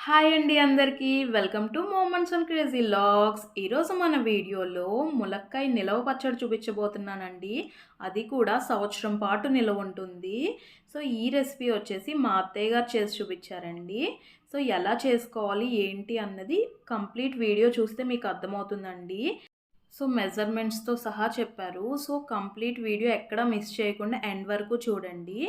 Hi అండి అందరికీ welcome to moments on crazy logs. ఈరోజు మన వీడియోలో ములక్కాయ నిలవ పచ్చడి చూపించబోతున్నానండి. అది కూడా సంవత్సరం పాటు నిలవ ఉంటుంది. సో ఈ రెసిపీ వచ్చేసి మా అత్తయ్య గారు చేసి చూపించారండి. సో ఎలా చేసుకోవాలి ఏంటి అన్నది కంప్లీట్ వీడియో చూస్తే మీకు అర్థమవుతుందండి. సో మెజర్మెంట్స్తో సహా చెప్పారు. సో కంప్లీట్ వీడియో ఎక్కడ మిస్ చేయకుండా ఎండ్ వరకు చూడండి.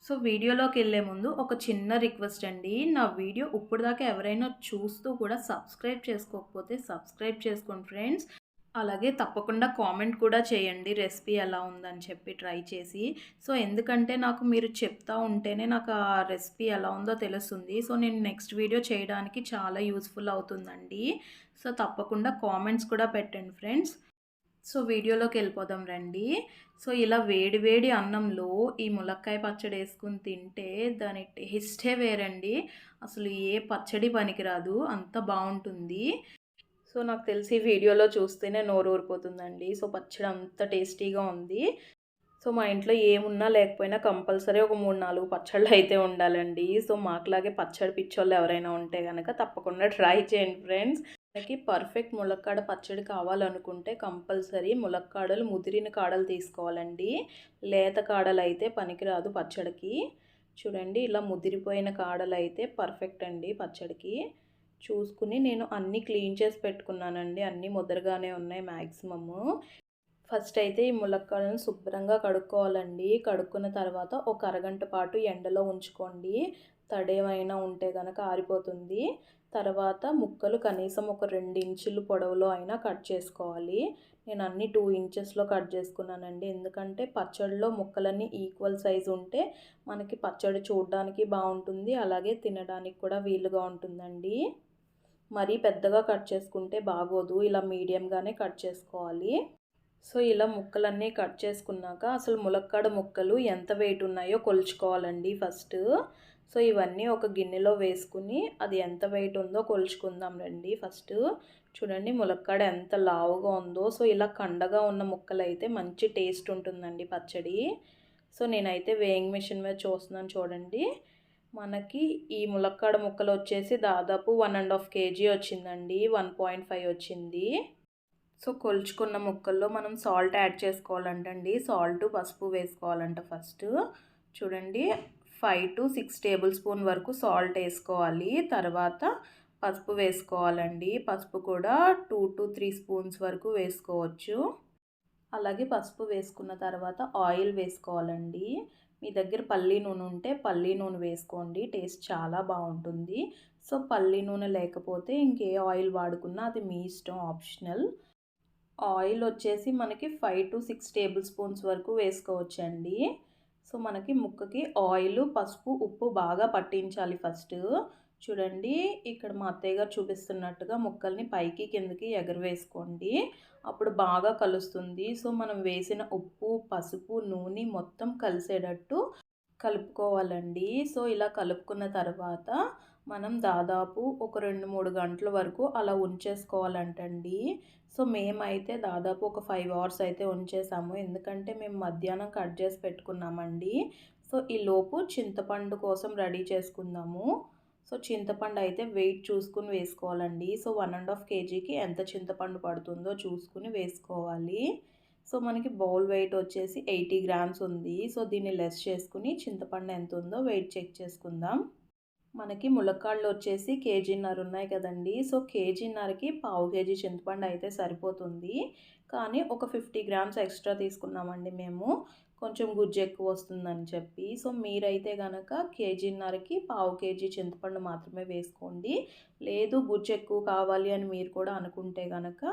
సో వీడియోలోకి వెళ్ళే ముందు ఒక చిన్న రిక్వెస్ట్ అండి. నా వీడియో ఇప్పుడు దాకా ఎవరైనా చూస్తూ కూడా సబ్స్క్రైబ్ చేసుకోకపోతే సబ్స్క్రైబ్ చేసుకోండి ఫ్రెండ్స్. అలాగే తప్పకుండా కామెంట్ కూడా చేయండి రెసిపీ ఎలా ఉందని చెప్పి ట్రై చేసి. సో ఎందుకంటే నాకు మీరు చెప్తా ఉంటేనే నాకు ఆ రెసిపీ ఎలా ఉందో తెలుస్తుంది. సో నేను నెక్స్ట్ వీడియో చేయడానికి చాలా యూస్ఫుల్ అవుతుందండి. సో తప్పకుండా కామెంట్స్ కూడా పెట్టండి ఫ్రెండ్స్. సో వీడియోలోకి వెళ్ళిపోదాం రండి. సో ఇలా వేడి వేడి అన్నంలో ఈ ములక్కాయ పచ్చడి వేసుకుని తింటే దాని టేస్టే వేరండి. అసలు ఏ పచ్చడి పనికిరాదు, అంత బాగుంటుంది. సో నాకు తెలిసి వీడియోలో చూస్తేనే నోరు ఊరిపోతుందండి. సో పచ్చడి అంత టేస్టీగా ఉంది. సో మా ఇంట్లో ఏమున్నా లేకపోయినా కంపల్సరీ ఒక 3-4 పచ్చళ్ళు అయితే ఉండాలండి. సో మాకులాగే పచ్చడి పిచ్చోళ్ళు ఎవరైనా ఉంటే కనుక తప్పకుండా ట్రై చేయండి ఫ్రెండ్స్. మనకి పర్ఫెక్ట్ ములక్కాడ పచ్చడి కావాలనుకుంటే కంపల్సరీ ములక్కాడలు ముదిరిన కాడలు తీసుకోవాలండి. లేత కాడలు అయితే పనికిరాదు పచ్చడికి. చూడండి ఇలా ముదిరిపోయిన కాడలు అయితే పర్ఫెక్ట్ అండి పచ్చడికి. చూసుకుని నేను అన్నీ క్లీన్ చేసి పెట్టుకున్నానండి. అన్నీ ముదరగానే ఉన్నాయి మ్యాక్సిమము. ఫస్ట్ అయితే ఈ ములక్కాడలను శుభ్రంగా కడుక్కోవాలండి. కడుక్కున్న తర్వాత ఒక అరగంట పాటు ఎండలో ఉంచుకోండి. తడేమైనా ఉంటే కనుక ఆరిపోతుంది. తర్వాత ముక్కలు కనీసం ఒక 2 ఇంచులు పొడవులో అయినా కట్ చేసుకోవాలి. నేను అన్ని 2 ఇంచెస్లో కట్ చేసుకున్నానండి. ఎందుకంటే పచ్చడిలో ముక్కలన్నీ ఈక్వల్ సైజు ఉంటే మనకి పచ్చడి చూడడానికి బాగుంటుంది, అలాగే తినడానికి కూడా వీలుగా ఉంటుందండి. మరీ పెద్దగా కట్ చేసుకుంటే బాగోదు. ఇలా మీడియంగానే కట్ చేసుకోవాలి. సో ఇలా ముక్కలన్నీ కట్ చేసుకున్నాక అసలు ములక్కాడ ముక్కలు ఎంత వెయిట్ ఉన్నాయో కొలుచుకోవాలండి ఫస్ట్. సో ఇవన్నీ ఒక గిన్నెలో వేసుకుని అది ఎంత వెయిట్ ఉందో కొలుచుకుందాం రండి ఫస్ట్. చూడండి ములక్కాడ ఎంత లావుగా ఉందో. సో ఇలా కండగా ఉన్న ముక్కలు అయితే మంచి టేస్ట్ ఉంటుందండి పచ్చడి. సో నేనైతే వేయింగ్ మిషన్ మీద చూస్తున్నాను చూడండి. మనకి ఈ ములక్కాడ ముక్కలు వచ్చేసి దాదాపు 1.5 kg వచ్చిందండి. 1.5 వచ్చింది. సో కొలుచుకున్న ముక్కల్లో మనం సాల్ట్ యాడ్ చేసుకోవాలంటండి. సాల్ట్ పసుపు వేసుకోవాలంట ఫస్ట్. చూడండి 5 to 6 టేబుల్ స్పూన్ వరకు సాల్ట్ వేసుకోవాలి. తర్వాత పసుపు వేసుకోవాలండి. పసుపు కూడా 2 to 3 స్పూన్స్ వరకు వేసుకోవచ్చు. అలాగే పసుపు వేసుకున్న తర్వాత ఆయిల్ వేసుకోవాలండి. మీ దగ్గర పల్లి నూనె ఉంటే పల్లి నూనె వేసుకోండి, టేస్ట్ చాలా బాగుంటుంది. సో పల్లి నూనె లేకపోతే ఇంకే ఆయిల్ వాడుకున్నా అది మీ ఇష్టం, ఆప్షనల్. ఆయిల్ వచ్చేసి మనకి 5 to 6 టేబుల్ స్పూన్స్ వరకు వేసుకోవచ్చండి. సో మనకి ముక్కకి ఆయిల్, పసుపు, ఉప్పు బాగా పట్టించాలి ఫస్ట్. చూడండి ఇక్కడ మా అత్తయ్య గారు చూపిస్తున్నట్టుగా ముక్కల్ని పైకి కిందకి ఎగరవేసుకోండి. అప్పుడు బాగా కలుస్తుంది. సో మనం వేసిన ఉప్పు, పసుపు, నూనె మొత్తం కలిసేటట్టు కలుపుకోవాలండి. సో ఇలా కలుపుకున్న తర్వాత మనం దాదాపు ఒక 2-3 గంటల వరకు అలా ఉంచేసుకోవాలంటండి. సో మేమైతే దాదాపు ఒక 5 hours అయితే ఉంచేసాము. ఎందుకంటే మేము మధ్యాహ్నం కట్ చేసి పెట్టుకున్నామండి. సో ఈ లోపు చింతపండు కోసం రెడీ చేసుకుందాము. సో చింతపండు అయితే వెయిట్ చూసుకుని వేసుకోవాలండి. సో 1.5 kgకి ఎంత చింతపండు పడుతుందో చూసుకుని వేసుకోవాలి. సో మనకి బౌల్ వెయిట్ వచ్చేసి 80 grams ఉంది. సో దీన్ని లెస్ చేసుకుని చింతపండు ఎంత ఉందో వెయిట్ చెక్ చేసుకుందాం. మనకి ములక్కాడలు వచ్చేసి 1.5 kg ఉన్నాయి కదండి. సో 1.5 kgకి 1/2 kg చింతపండు అయితే సరిపోతుంది. కానీ ఒక 50 grams ఎక్స్ట్రా తీసుకున్నామండి మేము, కొంచెం గుజ్జు ఎక్కువ వస్తుందని చెప్పి. సో మీరైతే కనుక 1.5 kgకి 1/2 kg చింతపండు మాత్రమే వేసుకోండి. లేదు గుజ్జు ఎక్కువ కావాలి అని మీరు కూడా అనుకుంటే కనుక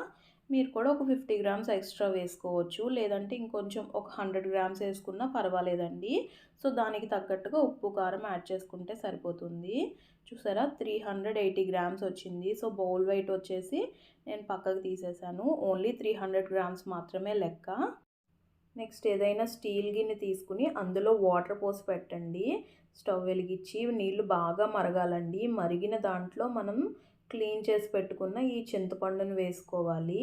మీరు కూడా ఒక 50 grams ఎక్స్ట్రా వేసుకోవచ్చు. లేదంటే ఇంకొంచెం ఒక 100 grams వేసుకున్నా పర్వాలేదండి. సో దానికి తగ్గట్టుగా ఉప్పు, కారం యాడ్ చేసుకుంటే సరిపోతుంది. చూసారా 380 grams వచ్చింది. సో బౌల్ వెయిట్ వచ్చేసి నేను పక్కకు తీసేసాను. ఓన్లీ 300 grams మాత్రమే లెక్క. నెక్స్ట్ ఏదైనా స్టీల్ గిన్నె తీసుకుని అందులో వాటర్ పోసి పెట్టండి. స్టవ్ వెలిగించి నీళ్ళు బాగా మరగాలండి. మరిగిన దాంట్లో మనం క్లీన్ చేసి పెట్టుకున్న ఈ చింతపండును వేసుకోవాలి.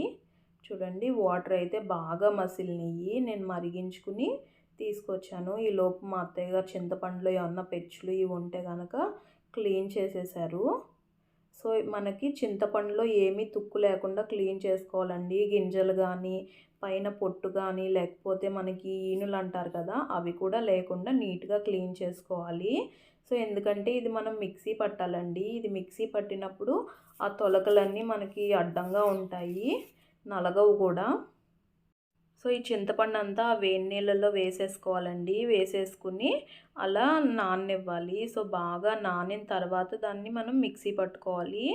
చూడండి వాటర్ అయితే బాగా మసిలినవి. నేను మరిగించుకుని తీసుకొచ్చాను. ఈ లోపు మా అత్తయ్య గారు చింతపండులో ఏమన్నా పెచ్చులు ఇవి ఉంటే కనుక క్లీన్ చేసేసారు. సో మనకి చింతపండులో ఏమీ తుక్కు లేకుండా క్లీన్ చేసుకోవాలండి. గింజలు కానీ పైన పొట్టు కానీ లేకపోతే మనకి ఈనులు అంటారు కదా, అవి కూడా లేకుండా నీట్గా క్లీన్ చేసుకోవాలి. సో ఎందుకంటే ఇది మనం మిక్సీ పట్టాలండి. ఇది మిక్సీ పట్టినప్పుడు ఆ తొలకలన్నీ మనకి అడ్డంగా ఉంటాయి, నలగవు కూడా. సో ఈ చింతపండు అంతా వేడి నీళ్ళల్లో వేసేసుకోవాలండి. వేసేసుకుని అలా నాననివ్వాలి. సో బాగా నానిన తర్వాత దాన్ని మనం మిక్సీ పట్టుకోవాలి.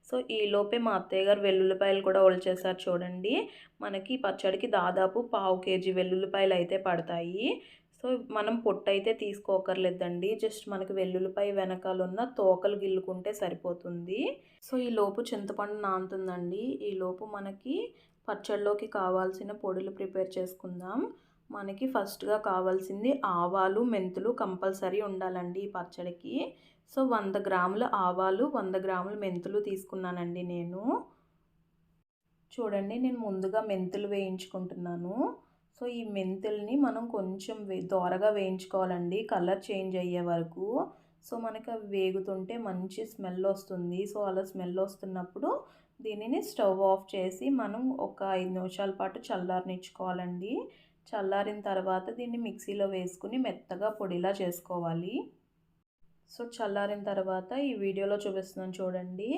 సో ఈలోపే మా అత్తయ్య గారు వెల్లుల్లిపాయలు కూడా ఒలిచేసారు చూడండి. మనకి పచ్చడికి దాదాపు 1/2 కేజీ వెల్లుల్లిపాయలు అయితే పడతాయి. సో మనం పొట్టు అయితే తీసుకోకర్లేదండి. జస్ట్ మనకి వెల్లుల్లిపాయ వెనకాల ఉన్న తోకలు గిల్లుకుంటే సరిపోతుంది. సో ఈలోపు చింతపండు నానుతుందండి. ఈలోపు మనకి పచ్చడిలోకి కావాల్సిన పొడులు ప్రిపేర్ చేసుకుందాం. మనకి ఫస్ట్గా కావాల్సింది ఆవాలు, మెంతులు కంపల్సరీ ఉండాలండి ఈ పచ్చడికి. సో 100 గ్రాముల ఆవాలు, 100 గ్రాముల మెంతులు తీసుకున్నానండి నేను. చూడండి నేను ముందుగా మెంతులు వేయించుకుంటున్నాను. సో ఈ మెంతుల్ని మనం కొంచెం దోరగా వేయించుకోవాలండి, కలర్ చేంజ్ అయ్యే వరకు. సో మనకి అవి వేగుతుంటే మంచి స్మెల్ వస్తుంది. సో అలా స్మెల్ వస్తున్నప్పుడు దీనిని స్టవ్ ఆఫ్ చేసి మనం ఒక 5 నిమిషాల పాటు చల్లారనిచ్చుకోవాలండి. చల్లారిన తర్వాత దీన్ని మిక్సీలో వేసుకుని మెత్తగా పొడిలా చేసుకోవాలి. సో చల్లారిన తర్వాత ఈ వీడియోలో చూపిస్తున్నాను చూడండి.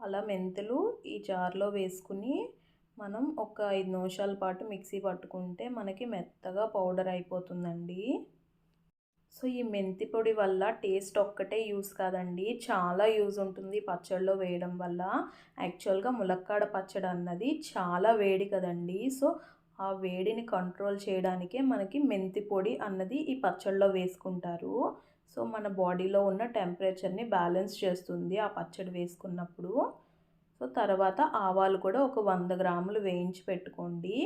అలా మెంతులు ఈ జార్లో వేసుకుని మనం ఒక 5 నిమిషాల పాటు మిక్సీ పట్టుకుంటే మనకి మెత్తగా పౌడర్ అయిపోతుందండి. సో ఈ మెంతి పొడి వల్ల టేస్ట్ ఒక్కటే యూస్ కాదండి, చాలా యూజ్ ఉంటుంది పచ్చడిలో వేయడం వల్ల. యాక్చువల్గా ములక్కాడ పచ్చడి అన్నది చాలా వేడి కదండి. సో ఆ వేడిని కంట్రోల్ చేయడానికే మనకి మెంతి పొడి అన్నది ఈ పచ్చడిలో వేసుకుంటారు. సో మన బాడీలో ఉన్న టెంపరేచర్ని బ్యాలెన్స్ చేస్తుంది ఆ పచ్చడి వేసుకున్నప్పుడు. సో తర్వాత ఆవాలు కూడా ఒక 100 గ్రాములు వేయించి పెట్టుకోండి.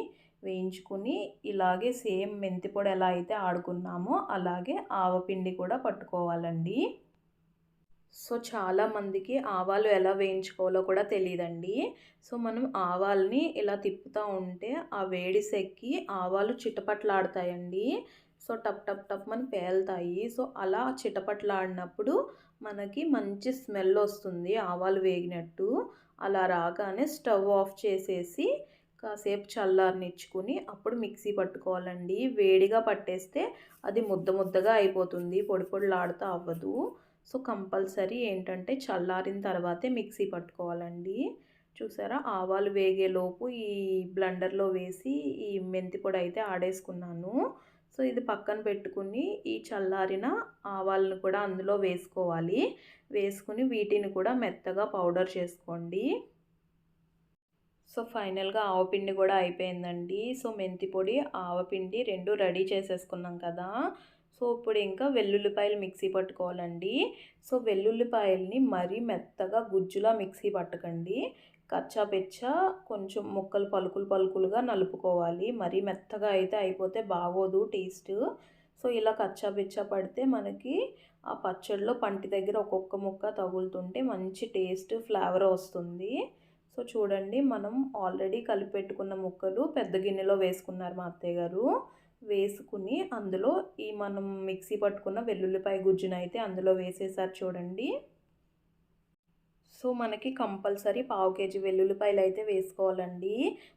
వేయించుకుని ఇలాగే సేమ్ మెంతి పొడి ఎలా అయితే ఆడుకున్నామో అలాగే ఆవపిండి కూడా పట్టుకోవాలండి. సో చాలామందికి ఆవాలు ఎలా వేయించుకోవాలో కూడా తెలియదండి. సో మనం ఆవాల్ని ఇలా తిప్పుతూ ఉంటే ఆ వేడి సెక్కి ఆవాలు చిటపట్లాడతాయండి. సో టప్ టప్ టప్ అని పేలుతాయి. సో అలా చిటపట్లాడినప్పుడు మనకి మంచి స్మెల్ వస్తుంది ఆవాలు వేగినట్టు. అలా రాగానే స్టవ్ ఆఫ్ చేసేసి కాసేపు చల్లారనిచ్చుకుని అప్పుడు మిక్సీ పట్టుకోవాలండి. వేడిగా పట్టేస్తే అది ముద్ద ముద్దగా అయిపోతుంది, పొడి పొడిలాడుతూ అవ్వదు. సో కంపల్సరీ ఏంటంటే చల్లారిన తర్వాతే మిక్సీ పట్టుకోవాలండి. చూసారా, ఆవాలు వేగేలోపు ఈ బ్లెండర్లో వేసి ఈ మెంతి పొడి అయితే ఆడేసుకున్నాను. సో ఇది పక్కన పెట్టుకుని ఈ చల్లారిన ఆవాలను కూడా అందులో వేసుకోవాలి. వేసుకుని వీటిని కూడా మెత్తగా పౌడర్ చేసుకోండి. సో ఫైనల్గా ఆవపిండి కూడా అయిపోయిందండి. సో మెంతి పొడి, ఆవపిండి రెండు రెడీ చేసేసుకున్నాం కదా. సో ఇప్పుడు ఇంకా వెల్లుల్లిపాయలు మిక్సీ పట్టుకోవాలండి. సో వెల్లుల్లిపాయల్ని మరీ మెత్తగా గుజ్జులా మిక్సీ పట్టకండి. కచ్చా పెచ్చా కొంచెం ముక్కలు పలుకులు పలుకులుగా నలుపుకోవాలి. మరీ మెత్తగా అయితే అయిపోతే బాగోదు టేస్ట్. సో ఇలా కచ్చా పెచ్చా పడితే మనకి ఆ పచ్చడిలో పంటి దగ్గర ఒక్కొక్క ముక్క తగులుతుంటే మంచి టేస్ట్, ఫ్లేవర్ వస్తుంది. సో చూడండి మనం ఆల్రెడీ కలిపెట్టుకున్న ముక్కలు పెద్ద గిన్నెలో వేసుకున్నారు మా అత్తయ్య గారు. వేసుకుని అందులో ఈ మనం మిక్సీ పట్టుకున్న వెల్లుల్లిపాయ గుజ్జునైతే అందులో వేసేసారు చూడండి. సో మనకి కంపల్సరీ 1/2 కేజీ వెల్లుల్లిపాయలు అయితే వేసుకోవాలండి.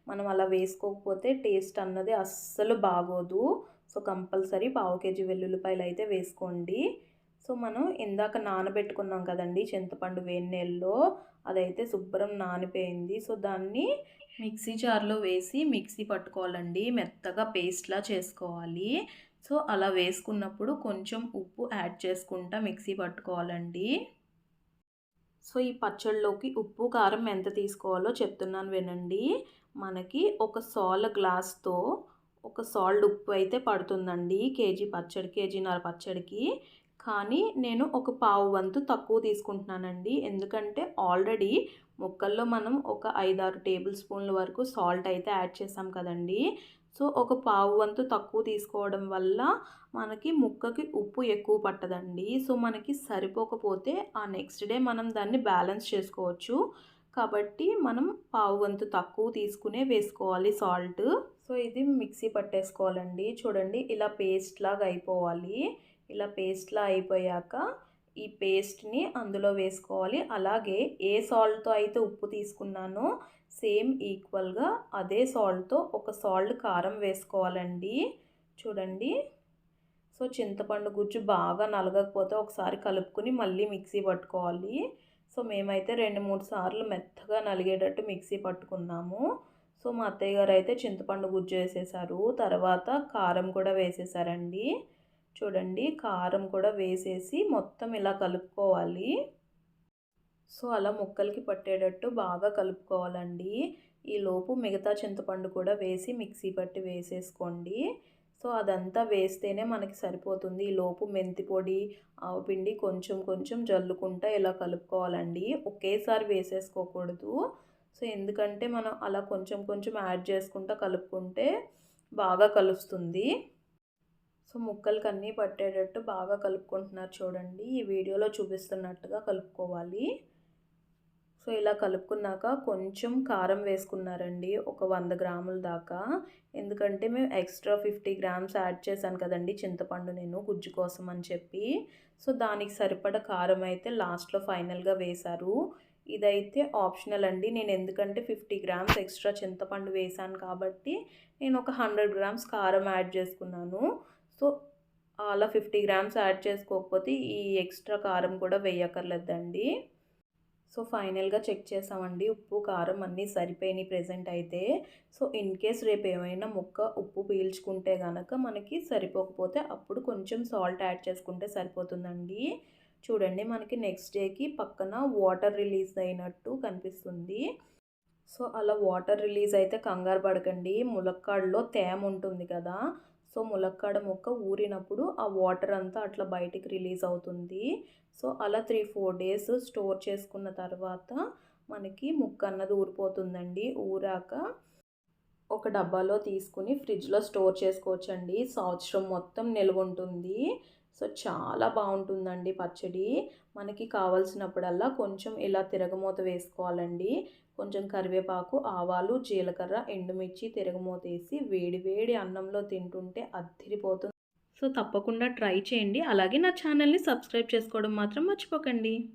మనం అలా వేసుకోకపోతే టేస్ట్ అన్నది అస్సలు బాగోదు. సో కంపల్సరీ 1/2 కేజీ వెల్లుల్లిపాయలు అయితే వేసుకోండి. సో మనం ఇందాక నానబెట్టుకున్నాం కదండి చింతపండు వేడి నీళ్ళలో, అదైతే శుభ్రం నానిపోయింది. సో దాన్ని మిక్సీ జార్లో వేసి మిక్సీ పట్టుకోవాలండి, మెత్తగా పేస్ట్లా చేసుకోవాలి. సో అలా వేసుకున్నప్పుడు కొంచెం ఉప్పు యాడ్ చేసుకుంటా మిక్సీ పట్టుకోవాలండి. సో ఈ పచ్చళ్ళలోకి ఉప్పు కారం ఎంత తీసుకోవాలో చెప్తున్నాను వినండి. మనకి ఒక సాల్ గ్లాస్తో ఒక సాల్ట్ ఉప్పు అయితే పడుతుందండి కేజీ పచ్చడి, కేజీన్నర పచ్చడికి. కానీ నేను ఒక పావు వంతు తక్కువ తీసుకుంటున్నానండి. ఎందుకంటే ఆల్రెడీ ముక్కల్లో మనం ఒక 5-6 టేబుల్ స్పూన్ల వరకు సాల్ట్ అయితే యాడ్ చేసాం కదండి. సో ఒక పావు వంతు తక్కువ తీసుకోవడం వల్ల మనకి ముక్కకి ఉప్పు ఎక్కువ పట్టదండి. సో మనకి సరిపోకపోతే ఆ నెక్స్ట్ డే మనం దాన్ని బ్యాలెన్స్ చేసుకోవచ్చు. కాబట్టి మనం పావు వంతు తక్కువ తీసుకునే వేసుకోవాలి సాల్ట్. సో ఇది మిక్సీ పట్టేసుకోవాలండి. చూడండి ఇలా పేస్ట్ లాగా అయిపోవాలి. ఇలా పేస్ట్లా అయిపోయాక ఈ పేస్ట్ని అందులో వేసుకోవాలి. అలాగే ఏ సాల్ట్తో అయితే ఉప్పు తీసుకున్నానో సేమ్ ఈక్వల్గా అదే సాల్ట్తో ఒక సాల్ట్ కారం వేసుకోవాలండి. చూడండి. సో చింతపండు గుజ్జు బాగా నలగకపోతే ఒకసారి కలుపుకొని మళ్ళీ మిక్సీ పట్టుకోవాలి. సో మేమైతే 2-3 సార్లు మెత్తగా నలిగేటట్టు మిక్సీ పట్టుకున్నాము. సో మా అత్తయ్య గారు అయితే చింతపండు గుజ్జు వేసేసారు. తర్వాత కారం కూడా వేసేసారండి. చూడండి, కారం కూడా వేసేసి మొత్తం ఇలా కలుపుకోవాలి. సో అలా ముక్కలకి పట్టేటట్టు బాగా కలుపుకోవాలండి. ఈలోపు మిగతా చింతపండు కూడా వేసి మిక్సీ పట్టి వేసేసుకోండి. సో అదంతా వేస్తేనే మనకి సరిపోతుంది. ఈలోపు మెంతి పొడి, ఆవపిండి కొంచెం కొంచెం జల్లుకుంటా ఇలా కలుపుకోవాలండి. ఒకేసారి వేసేసుకోకూడదు. సో ఎందుకంటే మనం అలా కొంచెం కొంచెం యాడ్ చేసుకుంటా కలుపుకుంటే బాగా కలుస్తుంది. సో ముక్కలకి అన్నీ పట్టేటట్టు బాగా కలుపుకుంటున్నారు చూడండి. ఈ వీడియోలో చూపిస్తున్నట్టుగా కలుపుకోవాలి. సో ఇలా కలుపుకున్నాక కొంచెం కారం వేసుకున్నారండి, ఒక 100 గ్రాముల దాకా. ఎందుకంటే మేము ఎక్స్ట్రా 50 గ్రామ్స్ యాడ్ చేశాను కదండి చింతపండు నేను గుజ్జు కోసం అని చెప్పి. సో దానికి సరిపడ కారం అయితే లాస్ట్లో ఫైనల్గా వేశారు. ఇదైతే ఆప్షనల్ అండి. నేను ఎందుకంటే 50 గ్రామ్స్ ఎక్స్ట్రా చింతపండు వేశాను కాబట్టి నేను ఒక 100 గ్రామ్స్ కారం యాడ్ చేసుకున్నాను. సో అలా 50 గ్రామ్స్ యాడ్ చేసుకోకపోతే ఈ ఎక్స్ట్రా కారం కూడా వేయక్కర్లేదండి. సో ఫైనల్గా చెక్ చేసామండి, ఉప్పు కారం అన్నీ సరిపోయినాయి ప్రెజెంట్ అయితే. సో ఇన్ కేస్ రేపు ఏమైనా ముక్క ఉప్పు పీల్చుకుంటే కనుక మనకి సరిపోకపోతే అప్పుడు కొంచెం సాల్ట్ యాడ్ చేసుకుంటే సరిపోతుందండి. చూడండి, మనకి నెక్స్ట్ డేకి పక్కన వాటర్ రిలీజ్ అయినట్టు కనిపిస్తుంది. సో అలా వాటర్ రిలీజ్ అయితే కంగారు పడకండి. ములక్కాడలో తేమ ఉంటుంది కదా, సో ములక్కాడ ముక్క ఊరినప్పుడు ఆ వాటర్ అంతా అట్లా బయటికి రిలీజ్ అవుతుంది. సో అలా 3-4 డేస్ స్టోర్ చేసుకున్న తర్వాత మనకి ముక్క అన్నది ఊరిపోతుందండి. ఊరాక ఒక డబ్బాలో తీసుకుని ఫ్రిడ్జ్లో స్టోర్ చేసుకోవచ్చండి. సంవత్సరం మొత్తం నిల్వ ఉంటుంది. సో చాలా బాగుంటుందండి పచ్చడి. మనకి కావాల్సినప్పుడల్లా కొంచెం ఇలా తిరగమూత వేసుకోవాలండి. కొంచెం కరివేపాకు, ఆవాలు, జీలకర్ర, ఎండుమిర్చి తిరగమూత వేసి వేడి వేడి అన్నంలో తింటుంటే అద్దిరిపోతుంది. సో తప్పకుండా ట్రై చేయండి. అలాగే నా ఛానల్ని సబ్స్క్రైబ్ చేసుకోవడం మాత్రం మర్చిపోకండి.